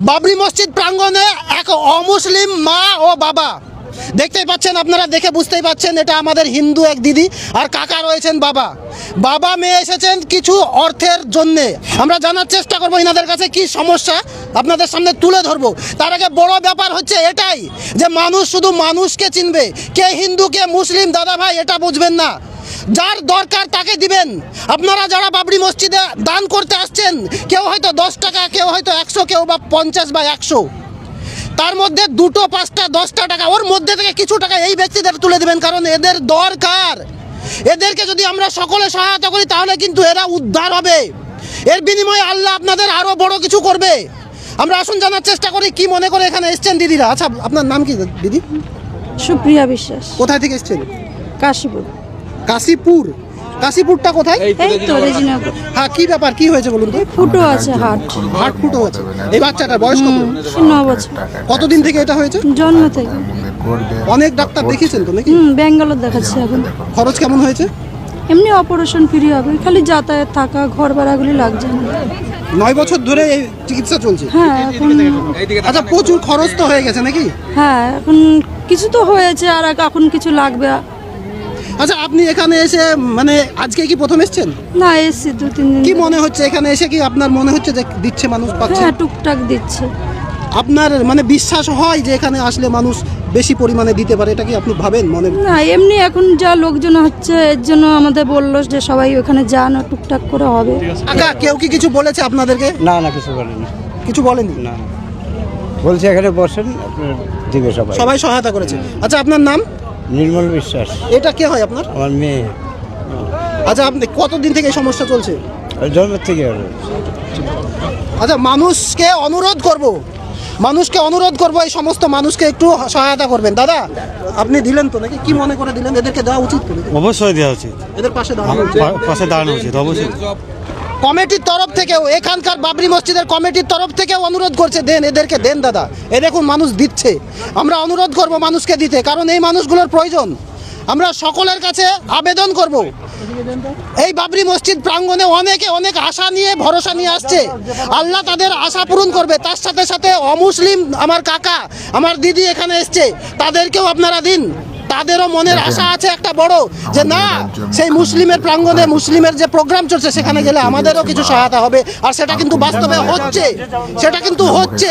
বাবরি মসজিদ প্রাঙ্গণে এক অমুসলিম মা ও বাবা, দেখতেই পাচ্ছেন আপনারা, দেখে বুঝতেই পাচ্ছেন এটা আমাদের হিন্দু এক দিদি আর কাকা রয়েছেন বাবা। বাবা মেয়ে এসেছেন কিছু অর্থের জন্যে। আমরা জানার চেষ্টা করবো এনাদের কাছে কি সমস্যা, আপনাদের সামনে তুলে ধরবো। তার আগে বড় ব্যাপার হচ্ছে এটাই যে মানুষ শুধু মানুষকে চিনবে, কে হিন্দু কে মুসলিম দাদা ভাই এটা বুঝবেন না। যার দরকার তাকে দিবেন। আপনারা যারা বাবরি মসজিদে দান করতে আসছেন, কেউ হয়তো 10 টাকা, কেউ হয়তো 100, কেউ বা 50 বা 100, তার মধ্যে 2, 5, 10 টাকা ওর মধ্যে থেকে কিছু টাকা এই ব্যক্তিদের তুলে দিবেন, কারণ এদের দরকার। এদেরকে যদি আমরা সকলে সহায়তা করি তাহলে কিন্তু এরা উদ্ধার হবে। এর বিনিময়ে আল্লাহ আপনাদের আরও বড় কিছু করবে। আমরা আসুন জানার চেষ্টা করি কি মনে করে এখানে এসছেন দিদিরা। আচ্ছা, আপনার নাম কি দিদি? সুপ্রিয়া বিশ্বাস। কোথায় থেকে এসছেন? কাশীপুর। কাশীপুর? কাশীপুরটা কোথায়? এই তো রেজিনগর। হ্যাঁ, কি ব্যাপার, কি হয়েছে বলুন তো? ফুটো আছে হাট। হার্ট ফুটো আছে। এই বাচ্চাটার বয়স কত? 9 বছর। কতদিন থেকে এটা হয়েছে? জন্ম থেকে। অনেক ডাক্তার দেখিয়েছেন তো নাকি? ব্যাঙ্গালোর দেখাচ্ছি এখন। খরচ কেমন হয়েছে? এমনি অপারেশন ফ্রি হবে, খালি যাতায়াত থাকা ঘর ভাড়াগুলি লাগছে না। 9 বছর ধরে এই চিকিৎসা চলছে? হ্যাঁ এখন। আচ্ছা, প্রচুর খরচ তো হয়ে গেছে নাকি? হ্যাঁ এখন কিছু তো হয়েছে, আর এখন কিছু লাগবে। আচ্ছা, আপনি এখানে এসে মানে আজকে কি প্রথম এসেছেন? না, এসছি 2-3 দিন। কি মনে হচ্ছে এখানে এসে, কি আপনার মনে হচ্ছে যে দিচ্ছে মানুষ পাচ্ছে? হ্যাঁ টুকটাক দিচ্ছে। আপনার মানে বিশ্বাস হয় যে এখানে আসলে মানুষ বেশি পরিমাণে দিতে পারে, এটা কি আপনি ভাবেন মনে? না এমনি এখন যা লোকজন হচ্ছে এর জন্য আমাদের বললো যে সবাই ওখানে যান, টুকটাক করে হবে। কাকা, কেউ কি কিছু বলেছে আপনাদেরকে? না না, কিছু বলেনি। কিছু বলেনি? না, বলছে এখানে বসেন, আপনার দিবে সবাই। সবাই সহায়তা করেছে। আচ্ছা, আপনার নাম? নির্মল বিশ্বাস। এটা কে হয় আপনার? আমার মেয়ে। আচ্ছা, আপনি কতদিন থেকে এই সমস্যা চলছে? জন্মের থেকে হলো। আচ্ছা, মানুষকে অনুরোধ করবো এই সমস্ত মানুষকে একটু সহায়তা করবেন। দাদা, আপনি দিলেন তো নাকি? কি মনে করে দিলেন? এদেরকে দেওয়া উচিত তো নাকি? অবশ্যই দেওয়া উচিত, এদের পাশে দাঁড়ানো উচিত। পাশে দাঁড়ানো উচিত অবশ্যই। কমিটির তরফ থেকেও, এখানকার বাবরি মসজিদের কমিটির তরফ থেকেও অনুরোধ করছে, দেন এদেরকে দেন দাদা। এ দেখুন মানুষ দিচ্ছে, আমরা অনুরোধ করব মানুষকে দিতে, কারণ এই মানুষগুলোর প্রয়োজন। আমরা সকলের কাছে আবেদন করব, এই বাবরি মসজিদ প্রাঙ্গণে অনেকে অনেক আশা নিয়ে ভরসা নিয়ে আসছে, আল্লাহ তাদের আশা পূরণ করবে। তার সাথে সাথে অমুসলিম আমার কাকা, আমার দিদি এখানে এসছে, তাদেরকেও আপনারা দিন। তাদেরও মনের আশা আছে একটা বড়, যে না সেই মুসলিমের প্রাঙ্গণে মুসলিমের যে প্রোগ্রাম চলছে সেখানে গেলে আমাদেরও কিছু সহায়তা হবে। আর সেটা কিন্তু বাস্তবে হচ্ছে, সেটা কিন্তু হচ্ছে।